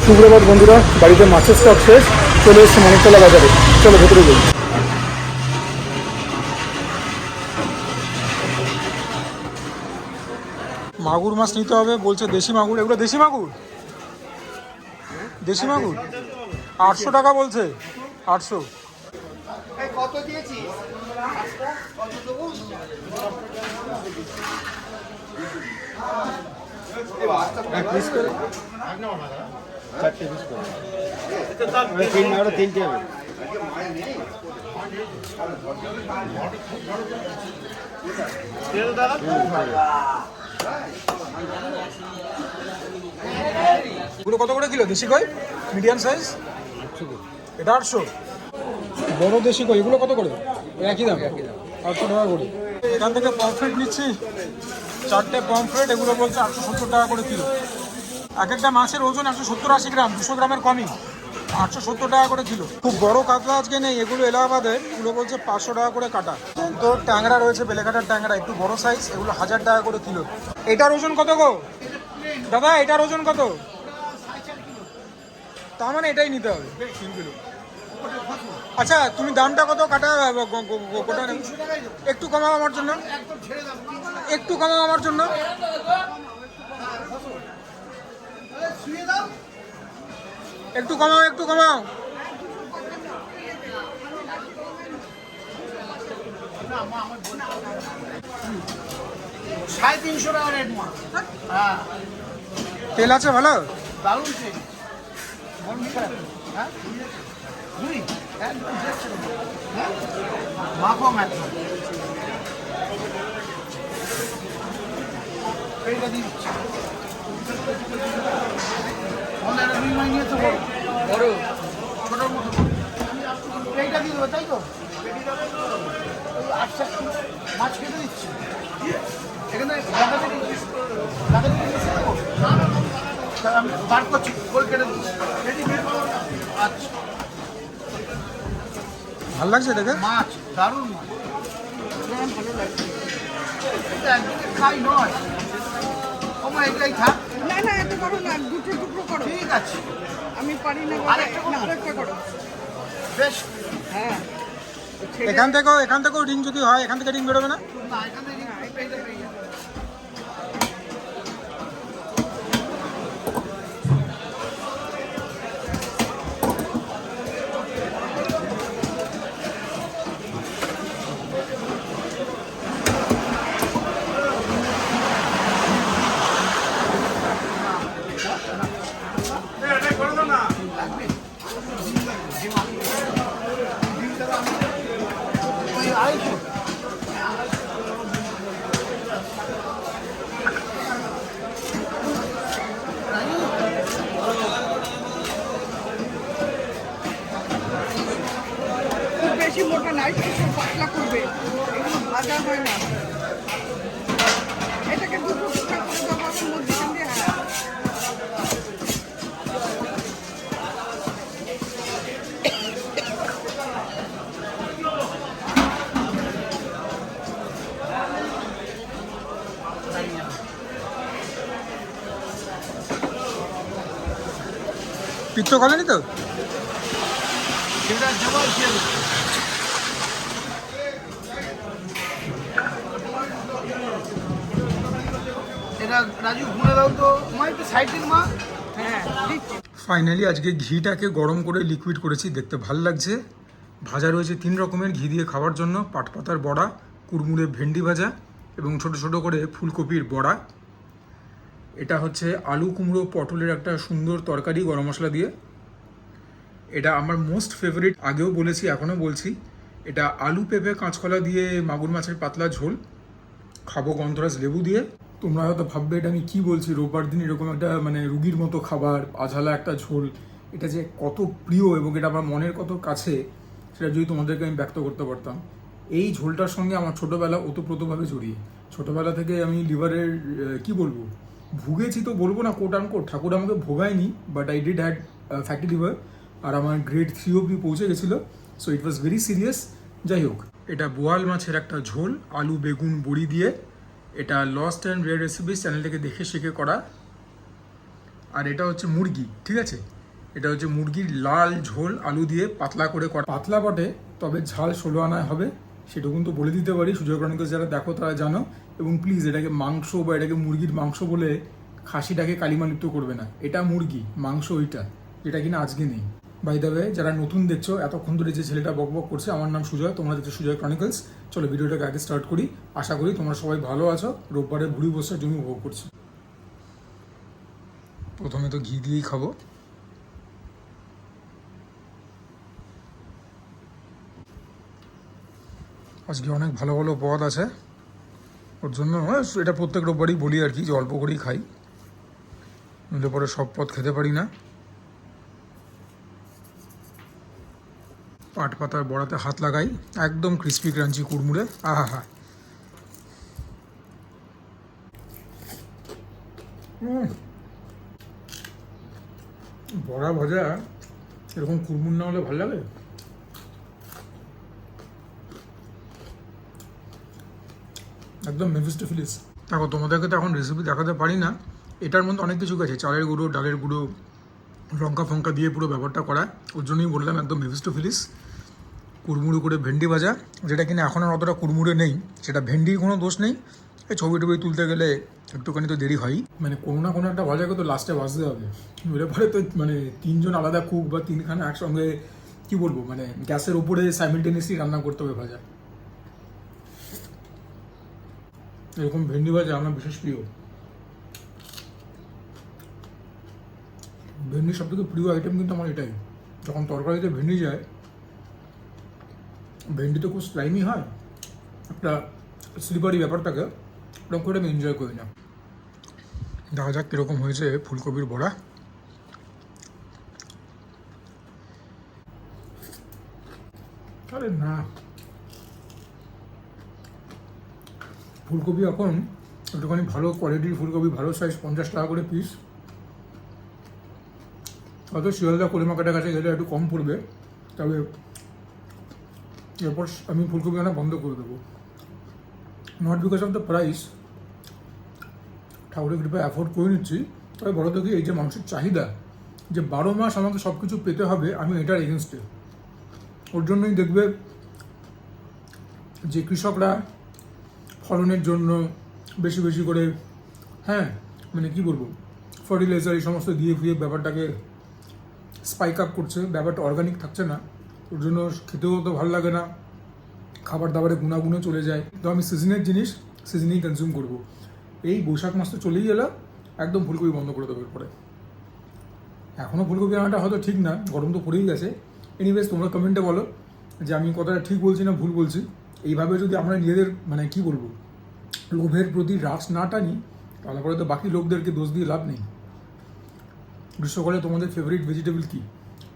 সুপ্রভাত বন্ধুরা, বাড়িতে মাছের স্টক শেষ, চলে এসছে মানিকতলা বাজারে। চলো ভেতরে যাই। মাগুর মাছ নিতে হবে বলছে, দেশি মাগুর। এগুলো দেশি মাগুর, দেশি মাগুর 800 টাকা বলছে। 800। কত দিয়েছিস? কত দেবো? এক পিস করে, চারটে পিস করে তিনটে হবে। এগুলো কত করে কিলো? দেশি কই মিডিয়াম সাইজ এটা 800। বড় দেশি কই এগুলো কত করে? একই দাম, 800 টাকা করে। এখান থেকে পমফ্রেট নিচ্ছি, 4টে পমফ্রেট। এগুলো বলছে 870 টাকা করে কিলো। এক একটা মাছের ওজন 170-80 গ্রাম, 200 গ্রামের কমই, 870 টাকা করে কিলো। খুব বড় কাতলা আজকে নেই, এগুলো এলাহাবাদের। এগুলো বলছে 500 টাকা করে কাটা। তো ট্যাংরা রয়েছে, বেলেঘাটার ট্যাংরা, একটু বড় সাইজ, এগুলো 1000 টাকা করে কিলো। এটার ওজন কত গো দাদা? এটার ওজন কত? তার মানে এটাই নিতে হবে 3 কিলো। আচ্ছা, তুমি দামটা কত কাটা গোটা? একটু কমাও আমার জন্য, একটু কমাও আমার জন্য। একটু কমাও, একটু কমাও। সাড়ে 300 টাকা রেট মাছ। হ্যাঁ, তেল আছে ভালো? দারুণ তেল। হ্যাঁ, দুই একদম দেখছে না। হ্যাঁ, মাখো মাখো। এইটা দিচ্ছি। অনেক রুই মাছ নিয়ে তো বড় বড় ছোটোর মতো। এইটা দিয়ে দেবে, তাই তো? আচ্ছা, মাছ কেটে দিচ্ছি এখানে। আমি বার করছি, গোল কেটে দিচ্ছি। আচ্ছা, ভালো লাগছে দেখে। মাছ দারুণ মাছ, ভালো লাগছে। এটা একদিকে খাই নয়, আমার এটাই থাক। না না, এত করো না, দুটো টুকরো করো। ঠিক আছে, আমি পারি না। আরেকটা করো? না, আরেকটা করো। বেশ। হ্যাঁ, এখান থেকেও রিং যদি হয়, এখান থেকে রিং বেরোবে না? না, এখানে এইটা পেয়ে যাবে। ওই আড়াইশো। খুব বেশি মোটা না, একটু পাতলা করবে, এগুলো ভাজা হয় না। এটাকে দুটো টুকরা করে দেবো মধ্যখান দিয়ে। হ্যাঁ, পিত্ত খোলেনি তো? সেটা জবাব দিয়ে দেবো। এটা রাজু ঘুরে দাও তো, মা একটু সাইডের মা। হ্যাঁ দিচ্ছি। ফাইনালি আজকে ঘিটাকে গরম করে লিকুইড করেছি, দেখতে ভাল লাগছে। ভাজা রয়েছে 3 রকমের ঘি দিয়ে খাওয়ার জন্য: পাটপাতার বড়া, কুড়মুড়ে ভেন্ডি ভাজা এবং ছোট ছোট করে ফুলকপির বড়া। এটা হচ্ছে আলু কুমড়ো পটলের একটা সুন্দর তরকারি গরম মশলা দিয়ে। এটা আমার মোস্ট ফেভারিট, আগেও বলেছি এখনও বলছি। এটা আলু পেঁপে কাঁচকলা দিয়ে মাগুর মাছের পাতলা ঝোল, খাবো গন্ধরাজ লেবু দিয়ে। তোমরা হয়তো ভাববে এটা আমি কী বলছি, রোববার দিন এরকম একটা মানে রুগীর মতো খাবার, আঝালা একটা ঝোল, এটা যে কত প্রিয় এবং এটা আমার মনের কত কাছে, সেটা যদি তোমাদেরকে আমি ব্যক্ত করতে পারতাম। এই ঝোলটার সঙ্গে আমার ছোটোবেলা ওতপ্রোতভাবে জড়িয়ে। ছোটোবেলা থেকে আমি লিভারের কি বলবো, ভুগেছি তো বলবো না, কোট আনকোট, ঠাকুর আমাকে ভোগায়নি, but I did had fatty liver. আর আমার গ্রেড 3 অবধি পৌঁছে গেছিলো, so it was very serious. যাই হোক, এটা বোয়াল মাছের একটা ঝোল, আলু বেগুন বড়ি দিয়ে। এটা lost and rare recipes channel থেকে দেখে শিখে করা। আর এটা হচ্ছে মুরগি, ঠিক আছে। এটা হচ্ছে মুরগির লাল ঝোল আলু দিয়ে পাতলা করে করা, পাতলা বটে তবে ঝাল 16 আনায় হবে, সেটা কিন্তু বলে দিতে পারি। সুজয় ক্রনিকলস যারা দেখো তারা জানো। এবং প্লিজ এটাকে মাংস বা এটাকে মুরগির মাংস বলে খাসিটাকে কালিমালিপ্ত করবে না। এটা মুরগি, মাংস ওইটা, যেটা কিনা আজকে নেই। বাই দ্য ওয়ে, যারা নতুন দেখছো, এতক্ষণ ধরে যে ছেলেটা বকবক করছে, আমার নাম সুজয়, তোমরা দেখছো সুজয় ক্রনিকলস। চলো ভিডিওটাকে আগে স্টার্ট করি। আশা করি তোমরা সবাই ভালো আছো, রোববারে ভুড়ি বসার জন্য উপভোগ করছো। প্রথমে তো ঘি দিয়েই খাবো। আজকে অনেক ভালো ভালো পদ আছে, ওর জন্য এটা প্রত্যেক রোববারই বলি আর কি, যে অল্প করেই খাই, নইলে পরে সব পদ খেতে পারি না। পাট পাতার বড়াতে হাত লাগাই, একদম ক্রিস্পি ক্রাঞ্চি কুড়মুড়ে, আহা হা। বড়া ভাজা এরকম কুড়মুড় না হলে ভালো লাগে? একদম মেফিস্টোফিলিস। দেখো তোমাদেরকে তো এখন রেসিপি দেখাতে পারি না, এটার মধ্যে অনেক কিছু গেছে, চালের গুঁড়ো, ডালের গুঁড়ো, লঙ্কা ফঙ্কা দিয়ে পুরো ব্যাপারটা করা। ওর জন্যই বললাম একদম মেফিস্টোফিলিস। কুড়মুড়ো করে ভেন্ডি ভাজা, যেটা কিনা এখন আর অতটা কুড়মুড়ে নেই, সেটা ভেন্ডির কোনো দোষ নেই। এই ছবি টবি তুলতে গেলে একটুখানি তো দেরি হয়, মানে কোনো না কোনো একটা ভাজাকে তো লাস্টে ভাজতে হবে। এর পরে তো মানে 3 জন আলাদা কুক বা 3খানা একসঙ্গে, কি বলবো, মানে গ্যাসের ওপরে সাইমিলটেনিয়াসলি রান্না করতে হবে ভাজা। এরকম ভেন্ডি ভাজা আমার বিশেষ প্রিয়। ভেন্ডির সব থেকে প্রিয় আইটেম কিন্তু আমার এটাই। যখন তরকারিতে ভেন্ডি যায়, ভেন্ডি তো খুব স্লাইমি হয়, একটা স্লিপারি ব্যাপারটাকে, ওরকম করে আমি এনজয় করি না। দেখা যাক কীরকম হয়েছে ফুলকপির বড়া। আরে না, ফুলকপি এখন একটুখানি ভালো কোয়ালিটির ফুলকপি, ভালো সাইজ, 50 টাকা করে পিস। হয়তো শিয়ালদা কলিমাকাটার কাছে গেলে একটু কম পড়বে, তবে এরপর আমি ফুলকপি আনা বন্ধ করে দেবো। Not because of the price, ঠাকুরের কৃপায় অ্যাফোর্ড করে নিচ্ছি, তবে বড় দেখি এই যে মানুষের চাহিদা, যে 12 মাস আমাকে সব কিছু পেতে হবে, আমি এটার এগেনস্টে। ওর জন্যই দেখবে যে কৃষকরা ফলনের জন্য বেশি বেশি করে, হ্যাঁ মানে কি বলবো, ফার্টিলাইজার এই সমস্ত দিয়ে ফিয়ে ব্যাপারটাকে স্পাইক আপ করছে, ব্যাপারটা অর্গানিক থাকছে না। ওর জন্য খেতেও তো ভালো লাগে না, খাবার দাবারে গুণাগুণও চলে যায়। তো আমি সিজনের জিনিস সিজনেই কনজিউম করবো। এই বৈশাখ মাস তো চলেই এলো, একদম ফুলকপি বন্ধ করে দেবো এরপরে। এখনও ফুলকপি আনাটা হয়তো ঠিক না, গরম তো পড়েই গেছে। এনিওয়েজ তোমরা কমেন্টে বলো যে আমি কথাটা ঠিক বলছি না ভুল বলছি। এইভাবে যদি আমরা নিজেদের মানে কি বলবো, লোভের প্রতি রাস না টানি, তাহলে পরে তো বাকি লোকদেরকে দোষ দিয়ে লাভ নেই। গ্রীষ্মকালে তোমাদের ফেভারিট ভেজিটেবল কি?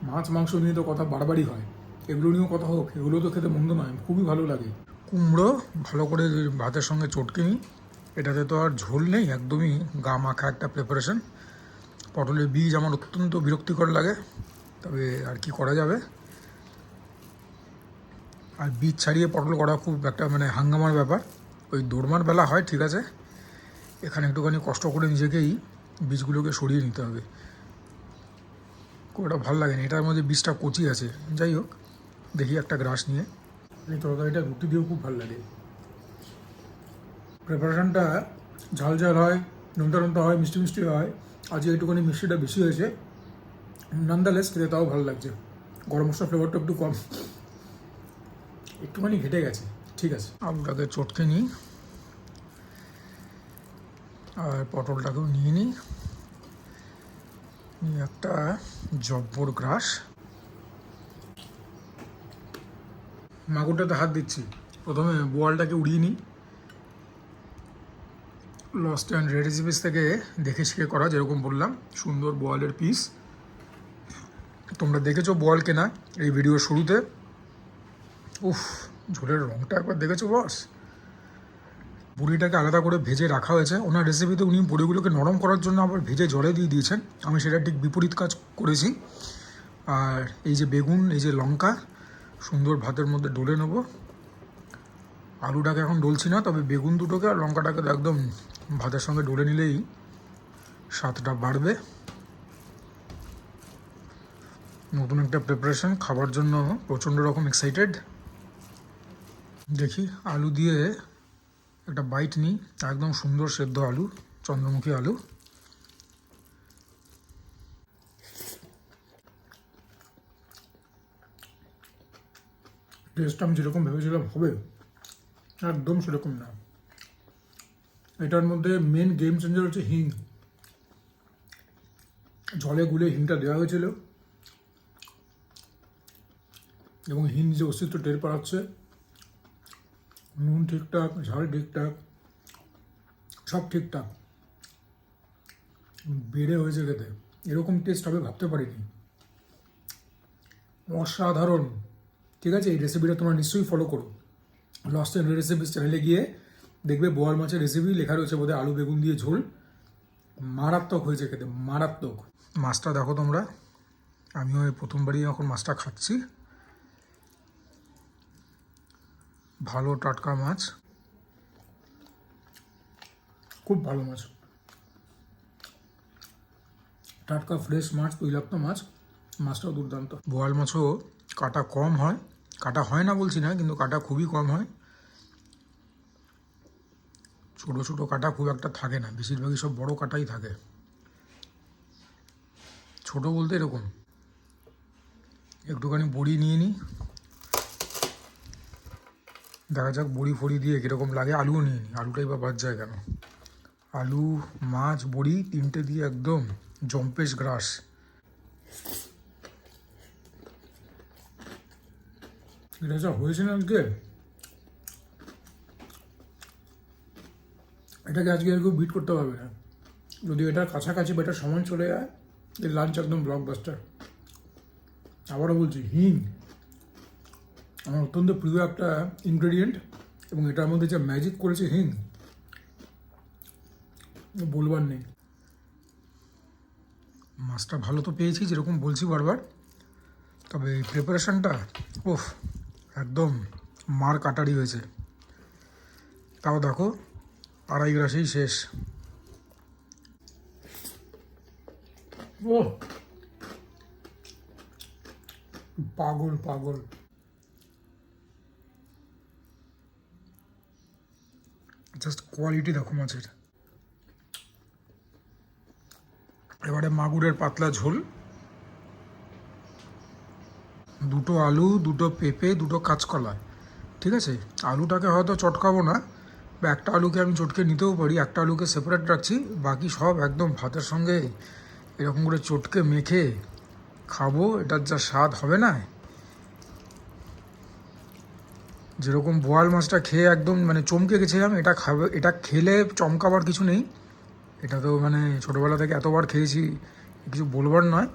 মাছ মাংস নিয়ে তো কথা বারবারই হয়, এগুলো নিয়েও কথা হোক, এগুলো তো খেতে মন্দ নয়, খুবই ভালো লাগে। কুমড়ো ভালো করে ভাতের সঙ্গে চটকে নিই, এটাতে তো আর ঝোল নেই, একদমই গা মাখা একটা প্রিপারেশন। পটলের বীজ আমার অত্যন্ত বিরক্তিকর লাগে, তবে আর কি করা যাবে। আর বীজ ছাড়িয়ে পটল করা খুব একটা মানে হাঙ্গামার ব্যাপার। ওই দৌড়মার বেলা হয় ঠিক আছে, এখানে একটুখানি কষ্ট করে নিজেকেই বীজগুলোকে সরিয়ে নিতে হবে। খুব একটা ভালো লাগে না, এটার মধ্যে বীজটা কচি আছে। যাই হোক, দেখি একটা গ্রাস নিয়ে। এই তরকারিটা রুটি দিয়েও খুব ভালো লাগে। প্রিপারেশনটা ঝাল ঝাল হয়, নোনতা নোনতা হয়, মিষ্টি মিষ্টি হয়। আজকে একটুখানি মিষ্টিটা বেশি হয়েছে, নন্দালেস খেতে তাও ভালো লাগছে। গরম মশলা ফ্লেভারটা একটু কম, একটুখানি ঘেটে গেছে, ঠিক আছে। আলুটাকে চটকে নিই, আর পটলটাকেও নিয়ে নিই, একটা জব্বর গ্রাস। মাগুরটাতে হাত দিচ্ছি, প্রথমে বোয়ালটাকে উড়িয়ে নিই। লস্ট অ্যান্ড রেড রেসিপিস থেকে দেখে শিখে করা, যেরকম বললাম, সুন্দর বোয়ালের পিস। তোমরা দেখেছো বোয়াল কেনা এই ভিডিওর শুরুতে। উফ, ঝোলের রঙটা একবার দেখেছো বস? বড়িটাকে আলাদা করে ভেজে রাখা হয়েছে। ওনার রেসিপিতে উনি বড়িগুলোকে নরম করার জন্য আবার ভেজে জলে দিয়ে দিয়েছেন, আমি সেটা ঠিক বিপরীত কাজ করেছি। আর এই যে বেগুন, এই যে লঙ্কা, সুন্দর ভাতের মধ্যে ডলে নেবো। আলুটাকে এখন ডলছি না, তবে বেগুন দুটোকে আর লঙ্কাটাকে একদম ভাতের সঙ্গে ডলে নিলেই স্বাদটা বাড়বে। নতুন একটা প্রিপারেশন খাবার জন্য প্রচণ্ড রকম এক্সাইটেড। দেখি আলু দিয়ে একটা বাইট নিই, একদম সুন্দর সেদ্ধ আলু, চন্দ্রমুখী আলু। টেস্ট আমি যেরকম ভেবেছিলাম হবে একদম সেরকম না। এটার মধ্যে মেন গেম চেঞ্জার হচ্ছে হিং। জলে গুলে হিংটা দেওয়া হয়েছিল এবং হিং যে অস্তিত্ব টের পাচ্ছে। নুন ঠিকঠাক, ঝাল ঠিকঠাক, সব ঠিকঠাক, বেড়ে হয়েছে খেতে। এরকম টেস্ট হবে ভাবতে পারিনি, অসাধারণ। ঠিক আছে, এই রেসিপিটা তোমরা নিশ্চয়ই ফলো করো। লস্ট এন্ড রেসিপিস চ্যানেলে গিয়ে দেখবে বোয়াল মাছের রেসিপি লেখা রয়েছে বোধহয়, আলু বেগুন দিয়ে ঝোল, মারাত্মক হয়েছে খেতে, মারাত্মক। মাছটা দেখো তোমরা, আমিও এই প্রথমবারই এখন মাছটা খাচ্ছি। ভালো টাটকা মাছ, খুব ভালো মাছ, টাটকা ফ্রেশ মাছ, তৈলাক্ত মাছ, মাছটাও দুর্দান্ত। বোয়াল মাছও কাটা কম হয়, কাটা হয় না বলছি না, কিন্তু কাটা খুবই কম হয়। ছোটো ছোটো কাটা খুব একটা থাকে না, বেশিরভাগই সব বড় কাটাই থাকে। ছোট বলতে এরকম। একটুখানি বড়ি নিয়ে নিই, দেখা যাক বড়ি ফড়ি দিয়ে কীরকম লাগে। আলুও নিয়ে নিই, আলুটাই বা বাদ যায় কেন। আলু, মাছ, বড়ি তিনটে দিয়ে একদম জম্পেশ গ্রাস। এটা যা হয়েছে না আজকে, এটাকে আজকে আর কেউ বিট করতে পারবে না। যদি এটার কাছাকাছি বা এটার সমান চলে যায়, এই লাঞ্চ একদম ব্লকবাস্টার। আবারও বলছি, হিং আমার অত্যন্ত প্রিয় একটা ইনগ্রেডিয়েন্ট, এবং এটার মধ্যে যে ম্যাজিক করেছে হিং, বলবার নেই। মাছটা ভালো তো পেয়েছি যেরকম বলছি বারবার, তবে এই প্রিপারেশনটা ওফ একদম মার কাটারি হয়েছে। তাও দেখো আড়াই গ্রাসেই শেষ। ও পাগল পাগল। জাস্ট কোয়ালিটি দেখো মাছের। এবারে মাগুরের পাতলা ঝোল, দুটো আলু, দুটো পেঁপে, দুটো কাঁচকলা। ঠিক আছে, আলুটাকে হয়তো চটকাবো না, বা একটা আলুকে আমি চটকে নিতেও পারি, একটা আলুকে সেপারেট রাখছি, বাকি সব একদম ভাতের সঙ্গে এরকম করে চটকে মেখে খাবো। এটার যা স্বাদ হবে না, যেরকম বোয়াল মাছটা খেয়ে একদম মানে চমকে গেছিলাম, এটা খাবে, এটা খেলে চমকাবার কিছু নেই। এটা তো মানে ছোটোবেলা থেকে এতবার খেয়েছি, কিছু বলবার নয়।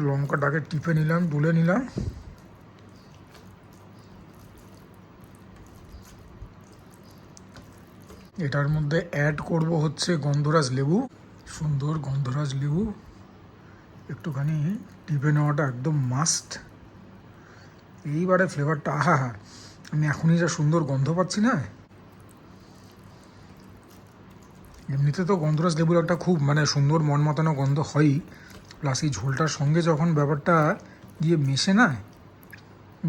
লঙ্কাটাকে টিপে নিলাম, তুলে নিলাম। এটার মধ্যে অ্যাড করব হচ্ছে গন্ধরাজ লেবু, সুন্দর গন্ধরাজ লেবু একটুখানি টিপে নেওয়াটা একদম মাস্ট। এইবারে ফ্লেভারটা আহা, আমি এখনই যা সুন্দর গন্ধ পাচ্ছি না। এমনিতে তো গন্ধরাজ লেবুর একটা খুব মানে সুন্দর মন মাতানো গন্ধ হয়ই, প্লাস এই ঝোলটার সঙ্গে যখন ব্যাপারটা গিয়ে মেশে না,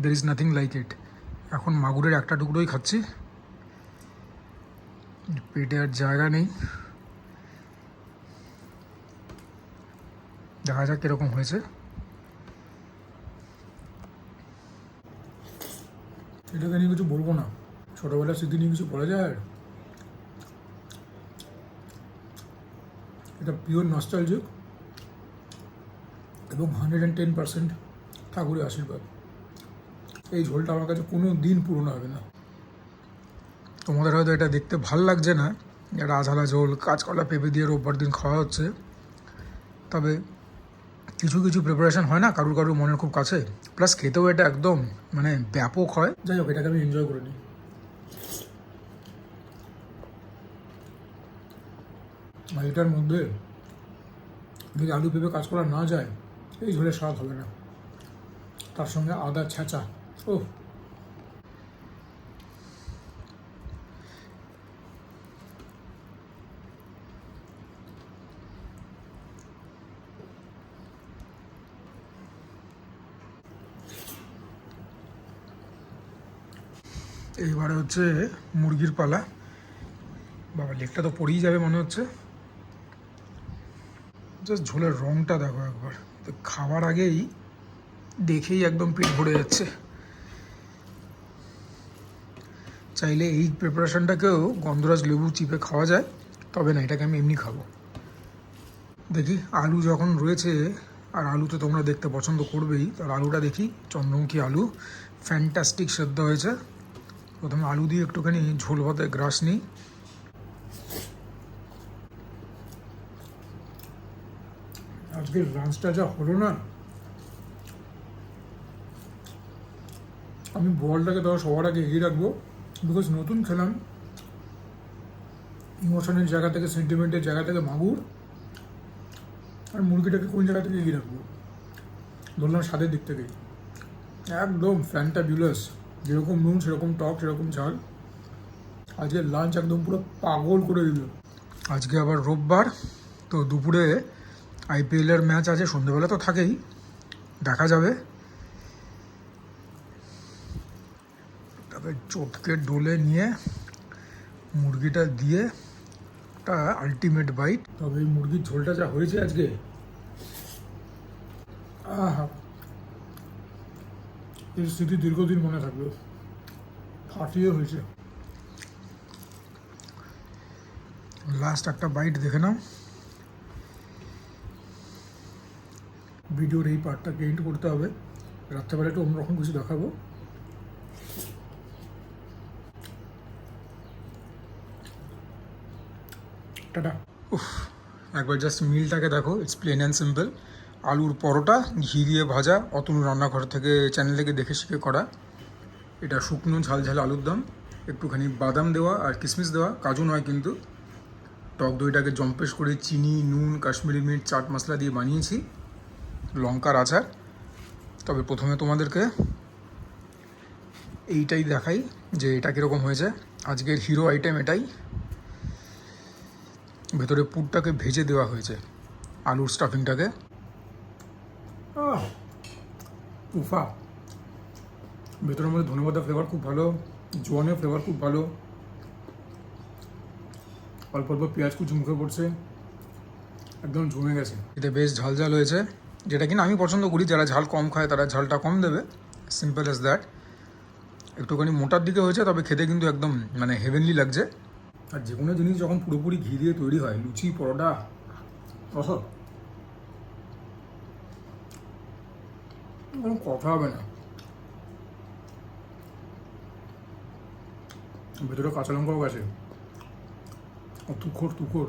there is nothing like it. এখন মাগুরের একটা টুকরোই খাচ্ছি, পেটে আর জায়গা নেই। দেখা যাক কীরকম হয়েছে। এটাকে নিয়ে কিছু বলবো না, ছোটোবেলার স্মৃতি নিয়ে কিছু বলা যায়। এটা পিওর নস্টালজিক এবং 110% ঠাকুরের আশীর্বাদ। এই ঝোলটা আমার কাছে কোনো দিন পুরনো হবে না। তোমাদের হয়তো এটা দেখতে ভাল লাগছে না, এটা আঝালা ঝোল কাঁচকলা পেঁপে দিয়ে রোববার দিন খাওয়া হচ্ছে, তবে কিছু কিছু প্রিপারেশন হয় না কারুর কারুর মনের খুব কাছে, প্লাস খেতেও এটা একদম মানে ব্যাপক হয়। যাই হোক, এটাকে আমি এনজয় করে নিই। আর এটার মধ্যে যদি আলু পেঁপে কাঁচকলা না যায়, এই ঝোলের স্বাদ হবে না। তার সঙ্গে আদা ছেঁচা, ও এইবারে হচ্ছে মুরগির পালা। বাবা লেগটা তো পড়েই যাবে মনে হচ্ছে। জাস্ট ঝোলের রঙটা দেখো একবার, তো খাওয়ার আগেই দেখেই একদম পেট ভরে যাচ্ছে। চাইলে এই প্রিপারেশনটাকেও গন্ধরাজ লেবু চিপে খাওয়া যায়, তবে না, এটাকে আমি এমনি খাবো। দেখি আলু যখন রয়েছে, আর আলু তো তোমরা দেখতে পছন্দ করবেই, তার আলুটা দেখি। চন্দ্রমুখী আলু ফ্যান্টাস্টিক সেদ্ধ হয়েছে। প্রথমে আলু দিয়ে একটুখানি ঝোল ভাতে গ্রাস নিই। আজকের লাঞ্চটা যা হলো না, আমি বলটাকে তো সবার আগে এগিয়ে রাখবো, বিকজ নতুন খেলাম, ইমোশনের জায়গা থেকে, সেন্টিমেন্টের জায়গা থেকে মাগুর, আর মুরগিটাকে কোন জায়গা থেকে এগিয়ে রাখবো বললাম স্বাদের দিক থেকেই একদম ফ্যান্টাবিউলাস। যেরকম নুন সেরকম টক সেরকম ঝাল। আজকে লাঞ্চ একদম পুরো পাগল করে দিল। আজকে আবার রোববার, তো দুপুরে আইপিএলের ম্যাচ আছে, সন্ধ্যেবেলা তো থাকেই, দেখা যাবে। তবে চটকে ডোলে নিয়ে মুরগিটা দিয়ে একটা আলটিমেট বাইট। তবে এই মুরগির ঝোলটা যা হয়েছে আজকে, আহা, এই স্মৃতি দীর্ঘদিন মনে থাকবে। ফাটিয়ে হয়েছে। লাস্ট একটা বাইট দেখে নাও। ভিডিওর এই পার্টটাকে এন্ড করতে হবে, রাত্রেবেলা একটু অন্যরকম কিছু দেখাবো। টাটা। উফ, একবার জাস্ট মিলটাকে দেখো, ইটস প্লেন অ্যান্ড সিম্পল। আলুর পরোটা ঘি দিয়ে ভাজা, অতনু রান্নাঘর থেকে চ্যানেল থেকে দেখে শিখে করা। এটা শুকনো ঝাল ঝাল আলুর দম, একটুখানি বাদাম দেওয়া আর কিশমিশ দেওয়া, কাজু নয় কিন্তু। টক দইটাকে জম্পেশ করে চিনি, নুন, কাশ্মীরি মির্চ, চাট মশলা দিয়ে বানিয়েছি, লঙ্কার আচার। তবে প্রথমে তোমাদেরকে এইটাই দেখাই যে এটা কীরকম হয়েছে। আজকের হিরো আইটেম এটাই। ভেতরে পুরটাকে ভেজে দেওয়া হয়েছে, আলুর স্টাফিংটাকে। উফা, ভেতরের মধ্যে ধনেপাতা ফ্লেভার খুব ভালো, জোয়ানের ফ্লেভার খুব ভালো, অল্প অল্প পেঁয়াজ কুচি মুখে পড়ছে, একদম জমে গেছে। এতে বেশ ঝাল ঝাল হয়েছে, যেটা কিনা আমি পছন্দ করি। যারা ঝাল কম খায় তারা ঝালটা কম দেবে, সিম্পল অ্যাজ দ্যাট। একটুখানি মোটার দিকে হয়েছে, তবে খেতে কিন্তু একদম মানে হেভেনলি লাগছে। আর যে কোনো জিনিস যখন পুরোপুরি ঘি দিয়ে তৈরি হয়, লুচি, পরোটা, কোনো কথা হবে না। ভেতরে কাঁচা লঙ্কাও গেছে, তুখোর তুখোর।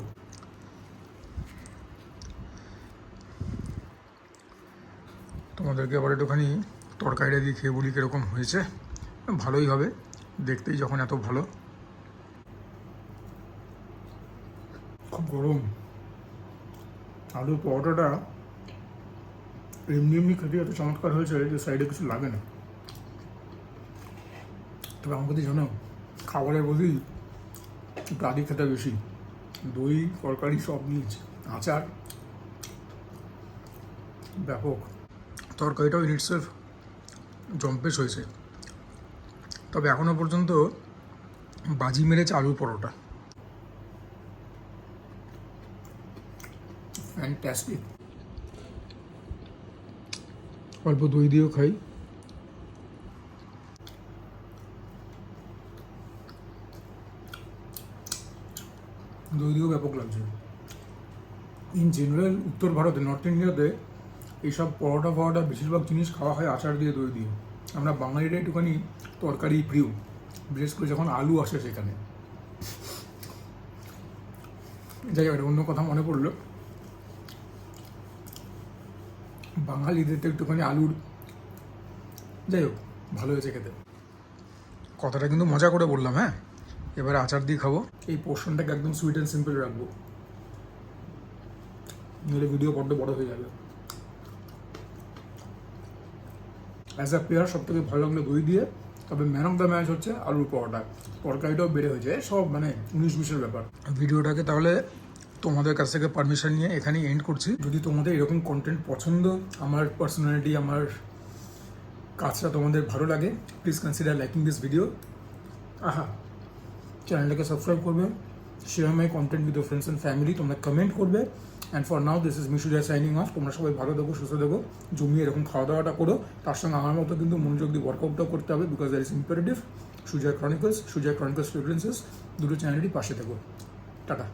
তোমাদেরকে আবার একটুখানি তরকারিটা দিয়ে খেয়ে বলি কীরকম হয়েছে। ভালোই হবে দেখতেই যখন এত ভালো। খুব গরম। আলুর পরোটাটা এমনি এমনি খেতে এত চমৎকার হয়েছে যে সাইডে কিছু লাগে না। তবে আমাকে তো জানো, খাবারের বলি একটু আদি খেতে বেশি। দই তরকারি সব নিয়েছে, আচার ব্যাপক। তরকারিটাও ইন ইটসেলফ জম্পেশ হয়েছে। তবে এখনও পর্যন্ত বাজি মেরেছে আলুর পরোটা। ফ্যান্টাস্টিক। অল্প দই দিয়েও খাই। দই দিয়েও ব্যাপক লাগছে। ইন জেনারেল উত্তর ভারতে, নর্থ ইন্ডিয়াতে এইসব পরোটা ফরোটা বেশিরভাগ জিনিস খাওয়া হয় আচার দিয়ে, দই দিয়ে। আমরা বাঙালিরা একটুখানি তরকারি প্রিয়, বিশেষ করে যখন আলু আসে সেখানে। যাই হোক, অন্য কথা মনে পড়লো, বাঙালিদের তো একটুখানি আলুর, যাই হোক ভালো হয়েছে খেতে। কথাটা কিন্তু মজা করে বললাম। হ্যাঁ, এবারে আচার দিয়ে খাবো। এই পোর্শনটাকে একদম সুইট অ্যান্ড সিম্পল রাখবো, নইলে ভিডিও বড্ড বড় হয়ে যাবে। অ্যাজ আ পেয়ার সব থেকে ভালো লাগলো দই দিয়ে। তবে ম্যান অফ দ্য ম্যাচ হচ্ছে আলুর পরোটা। তরকারিটাও বেড়ে হয়েছে, সব মানে 19-20-এর ব্যাপার। ভিডিওটাকে তাহলে তোমাদের কাছ থেকে পারমিশন নিয়ে এখানেই এন্ড করছি। যদি তোমাদের এরকম কন্টেন্ট পছন্দ, আমার পার্সোনালিটি, আমার কাজটা তোমাদের ভালো লাগে, please consider liking this video. আহা, চ্যানেলটাকে সাবস্ক্রাইব করবে, share my content with friends and family, তোমরা কমেন্ট করবে। And for now this is Mishuja signing off. তোমরা সবাই ভালো থাকো, সুস্থ থাকো, জমিয়ে এরকম খাওয়া দাওয়াটা করো, তার সঙ্গে আমার মতো কিন্তু মনোযোগ দিয়ে ওয়ার্কআউটটাও করতে হবে, because that is imperative. Sujoy chronicles fragrances দুটো চ্যানেলটি পাশে থাকো। টাটা।